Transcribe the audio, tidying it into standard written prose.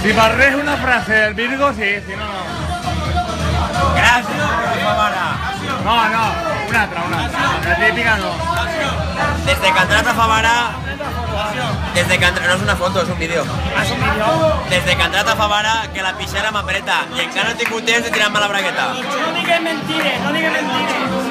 Si per res una frase del Virgo, sí, si no, no. Gràcies, Favara. No, no, una altra. La típica no. Desde que ha entrat a Favara... Desde que ha entrat... No és una foto, és un vídeo. ¿Has un vídeo? Desde que ha entrat a Favara, que la pixera m'apreta i encara no he tingut temps de tirar-me la bragueta. No digues mentires, no digues mentires.